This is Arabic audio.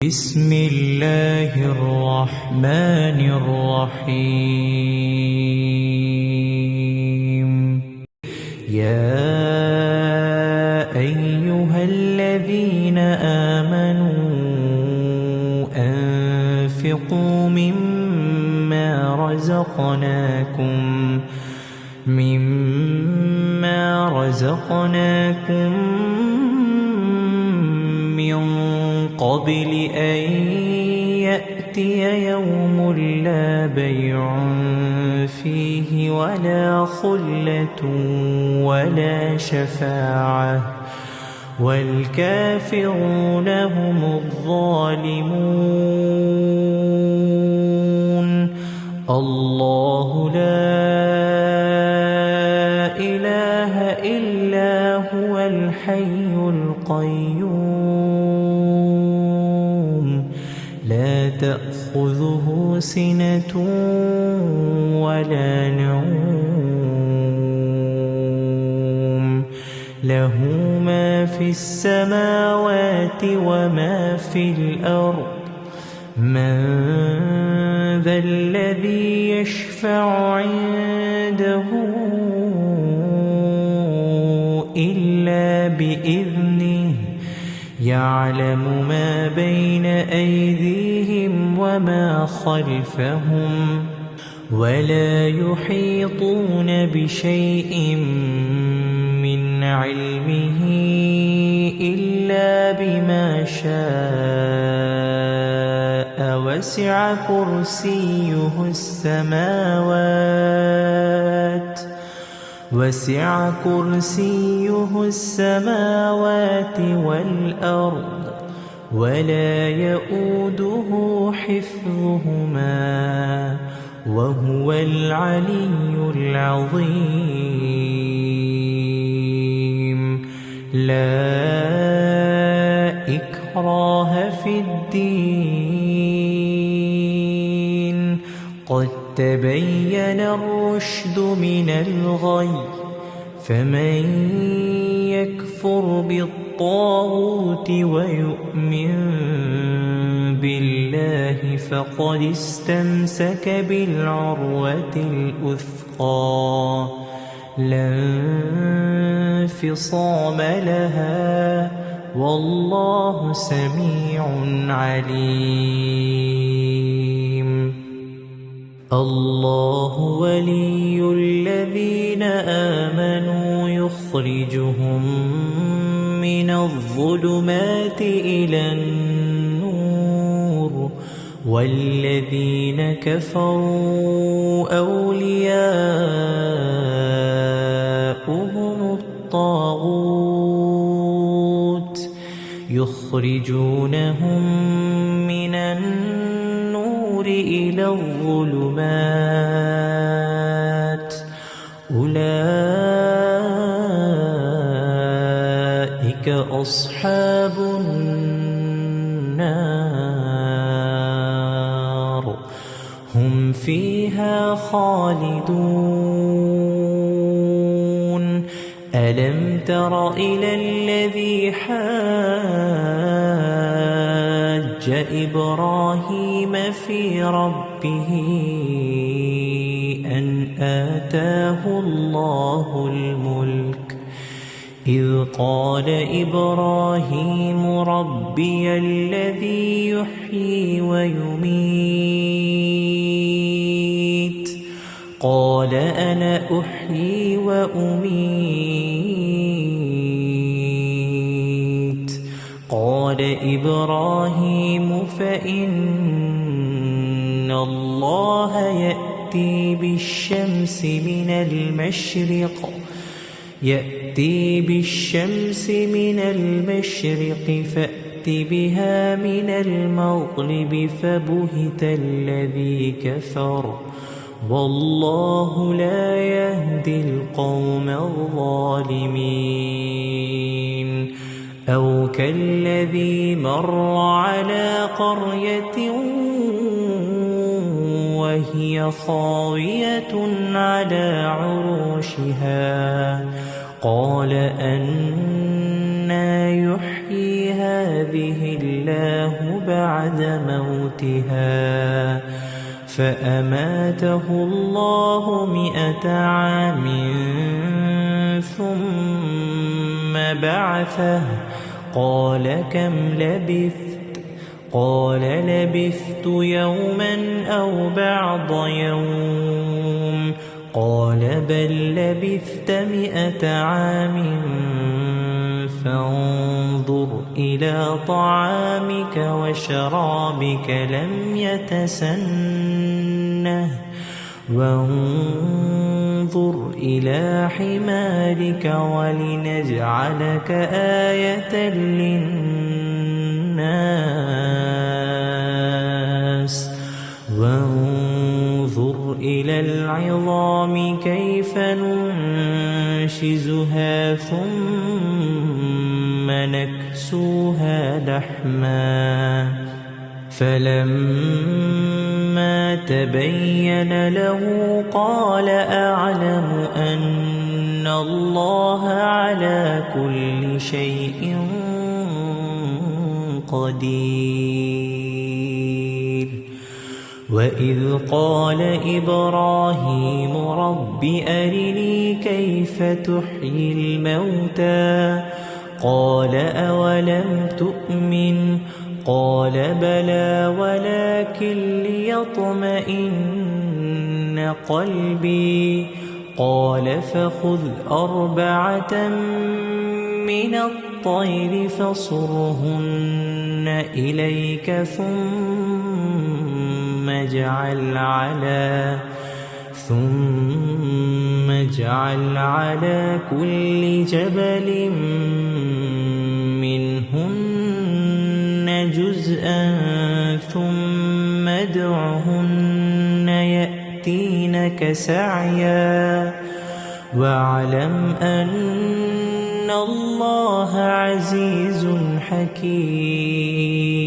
بسم الله الرحمن الرحيم. يا أيها الذين آمنوا أنفقوا مما رزقناكم من قبل أن يأتي يوم لا بيع فيه ولا خلة ولا شفاعة والكافرون هم الظالمون. الله لا إله إلا هو الحي القيوم لا تأخذه سنة ولا نوم له ما في السماوات وما في الأرض. من ذا الذي يشفع عنده إلا بإذنه يعلم ما بين أيديهم وما خلفهم ولا يحيطون بشيء من علمه إلا بما شاء وسع كرسيه السماوات والأرض ولا يؤوده حفظهما وهو العلي العظيم. لا إكراه في الدين قد تبين الرشد من الغي. فمن يكفر بالطاغوت ويؤمن بالله فقد استمسك بالعروة الأثقى لا انفصام لها والله سميع عليم. الله ولي الذين آمنوا يخرجهم من الظلمات إلى النور والذين كفروا أولياؤهم الطاغوت يخرجونهم من النور إلى الظلمات أولئك أصحاب النار هم فيها خالدون. ألم تر إلى الذي حاج إبراهيم في ربه أن آتاه الله الملك إذ قال إبراهيم ربي الذي يحيي ويميت قال أنا أحيي وأميت قال إبراهيم فإن الله يأتي بالشمس من المشرق فأت بها من المغرب فبهت الذي كفر والله لا يهدي القوم الظالمين. أو كالذي مر على قرية وهي خاوية على عروشها قال أنى يحيي هذه الله بعد موتها فأماته الله 100 عام ثم بعثه قال كم لبثت قال لبثت يوما أو بعض يوم قال بل لبثت 100 عام فانظر إلى طعامك وشرابك لم يتسنه وانظر إلى حمارك ولنجعلك آية للناس وانظر إلى العظام كيف ننشزها ثم نكسوها لحما فلما تبين له قال أعلم أن الله على كل شيء قدير وإذ قال إبراهيم رب أرني كيف تحيي الموتى قال أولم تؤمن قال بلى ولكن ليطمئن قلبي قال فخذ 4 من الطير فصرهن إليك ثم اجعل على كل جبل منهن جزءا ثم ادعهن يأتينك سعيا واعلم أن الله عزيز حكيم